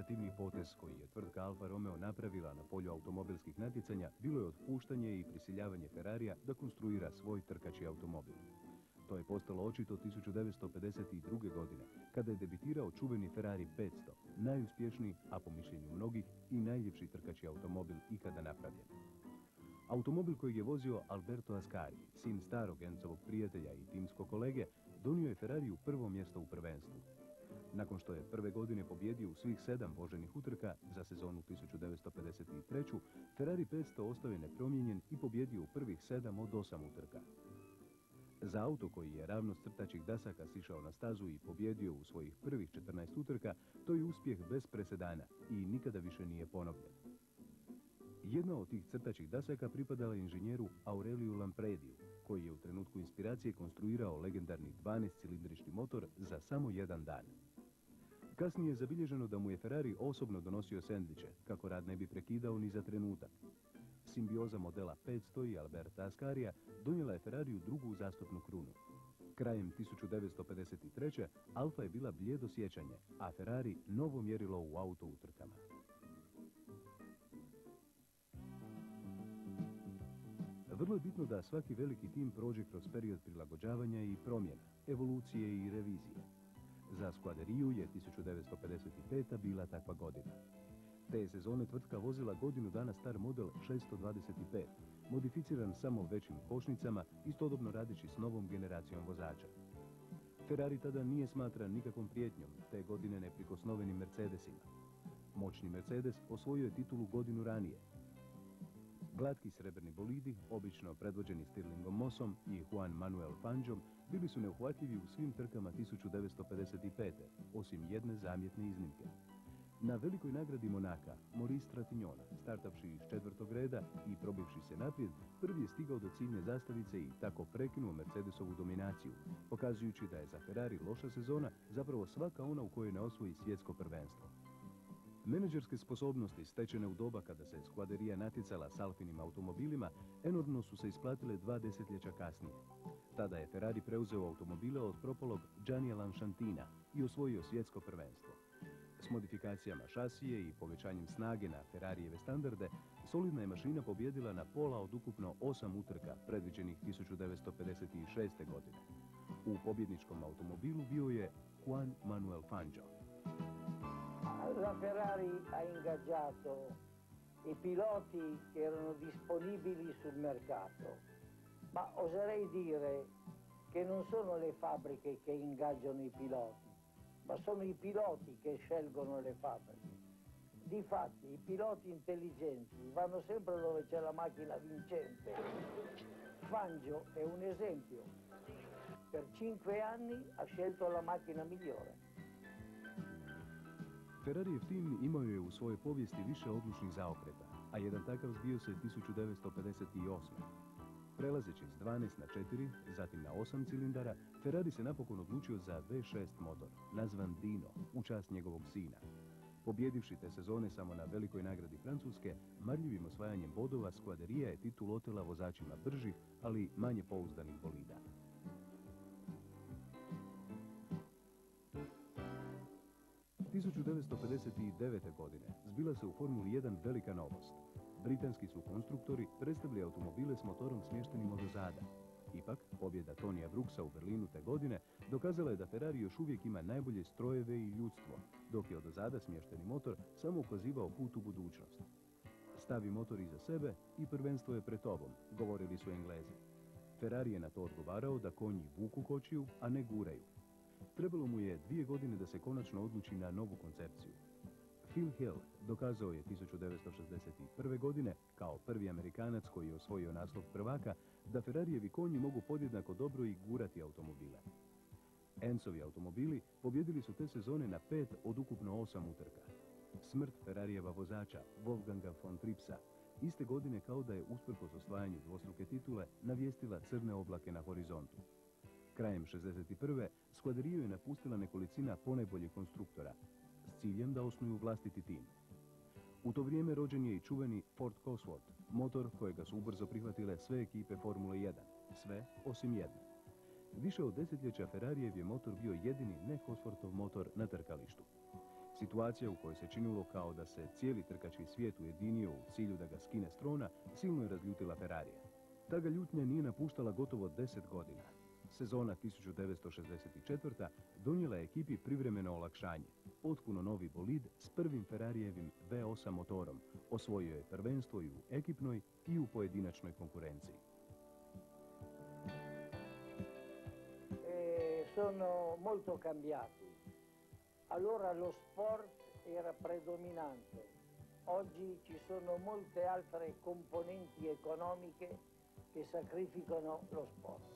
najkreativniji potez koji je tvrtka Alfa Romeo napravila na polju automobilskih natjecanja bilo je otpuštanje i prisiljavanje Ferrarija da konstruira svoj trkački automobil. To je postalo očito 1952. godine, kada je debitirao čuveni Ferrari 500, najuspješniji, a po mišljenju mnogih, i najljepši trkački automobil ikada napravljen. Automobil kojeg je vozio Alberto Ascari, sin starog Enzovog prijatelja i timskog kolege, donio je Ferrariju prvo mjesto u prvenstvu. Nakon što je prve godine pobjedio u svih 7 voženih utrka za sezonu 1953. Ferrari 500 ostao je nepromijenjen i pobjedio u prvih 7 od 8 utrka. Za auto koji je ravno s crtačih dasaka sišao na stazu i pobjedio u svojih prvih 14 utrka, to je uspjeh bez presedana i nikada više nije ponovljen. Jedna od tih crtačih dasaka pripadala inženjeru Aureliju Lamprediju, koji je u trenutku inspiracije konstruirao legendarni 12-cilindrični motor za samo jedan dan. Kasnije je zabilježeno da mu je Ferrari osobno donosio sendviče, kako rad ne bi prekidao ni za trenutak. Simbioza modela 500 i Alberta Ascarija donijela je Ferrariju drugu uzastopnu krunu. Krajem 1953. Alfa je bila blijedo sjećanje, a Ferrari novo mjerilo u auto utrkama. Vrlo je bitno da svaki veliki tim prođe kroz period prilagođavanja i promjena, evolucije i revizije. Za Scuderia je 1955. bila takva godina. Te sezone tvrtka vozila godinu dana star model 625, modificiran samo većim kočnicama, istodobno radeći s novom generacijom vozača. Ferrari tada nije smatran nikakvom prijetnjom, te godine neprikosnovenim Mercedesima. Moćni Mercedes osvojio je titulu godinu ranije. Glatki srebrni bolidi, obično predvođeni Stirlingom Mossom i Juan Manuel Fangom, bili su neuhvatljivi u svim trkama 1955. osim jedne zamjetne iznimke. Na velikoj nagradi Monaka, Maurice Trintignant, startavši iz 4. reda i probivši se naprijed, prvi je stigao do ciljne zastavice i tako prekinuo Mercedesovu dominaciju, pokazujući da je za Ferrari loša sezona zapravo svaka ona u kojoj ne osvoji svjetsko prvenstvo. Menadžerske sposobnosti stečene u doba kada se Scuderia natjecala s Alfinim automobilima enormno su se isplatile 2 desetljeća kasnije. Tada je Ferrari preuzeo automobile od propalog Giannia Lanchantina i osvojio svjetsko prvenstvo. S modifikacijama šasije i povećanjem snage na Ferrarijeve standarde, solidna je mašina pobjedila na pola od ukupno 8 utrka predviđenih 1956. godine. U pobjedničkom automobilu bio je Juan Manuel Fangio. La Ferrari ha ingaggiato i piloti che erano disponibili sul mercato, ma oserei dire che non sono le fabbriche che ingaggiano i piloti, ma sono i piloti che scelgono le fabbriche. Difatti i piloti intelligenti vanno sempre dove c'è la macchina vincente. Fangio è un esempio. Per 5 anni ha scelto la macchina migliore. Ferrarijev tim imao je u svojoj povijesti više odlučnih zaokreta, a jedan takav zbio se 1958. Prelazeći s 12 na 4, zatim na 8 cilindara, Ferrari se napokon odlučio za V6 motor, nazvan Dino, u čast njegovog sina. Pobjedivši te sezone samo na velikoj nagradi Francuske, marljivim osvajanjem bodova Scuderia je titul otela vozačima bržih, ali manje pouzdanih bolida. – 1959. godine zbila se u Formuli 1 velika novost. Britanski su konstruktori predstavili automobile s motorom smještenim odozada. Ipak, pobjeda Tonija Brooksa u Berlinu te godine dokazala je da Ferrari još uvijek ima najbolje strojeve i ljudstvo, dok je odozada smješteni motor samo ukazivao put u budućnost. Stavi motor iza sebe i prvenstvo je pred tobom, govorili su Englezi. Ferrari je na to odgovarao da konji vuku kočiju, a ne guraju. Trebalo mu je 2 godine da se konačno odluči na novu koncepciju. Phil Hill dokazao je 1961. godine, kao prvi Amerikanac koji je osvojio naslov prvaka, da Ferrarijevi konji mogu podjednako dobro i gurati automobile. Enzovi automobili pobjedili su te sezone na 5 od ukupno 8 utrka. Smrt Ferrarijeva vozača, Wolfganga von Tripsa, iste godine kao da je usprkos osvajanju dvostruke titule navijestila crne oblake na horizontu. Krajem 1961. Scuderiju je napustila nekolicina ponajboljih konstruktora, s ciljem da osnuju vlastiti tim. U to vrijeme rođen je i čuveni Ford Cosworth, motor kojega su ubrzo prihvatile sve ekipe Formule 1, sve osim jedne. Više od desetljeća Ferrarijev je motor bio jedini ne Cosworthov motor na trkalištu. Situacija u kojoj se činilo kao da se cijeli trkački svijet ujedinio u cilju da ga skine s trona, silno je razljutila Ferrarija. Ta ga ljutnja nije napuštala gotovo 10 godina. Sezona 1964. donijela je ekipi privremeno olakšanje. Potpuno novi bolid s prvim Ferrarijevim V8 motorom osvojio je prvenstvo i u ekipnoj i u pojedinačnoj konkurenciji. Sono molto cambiati. Allora lo sport era predominante. Oggi ci sono molte altre componenti economiche che sacrificano lo sport.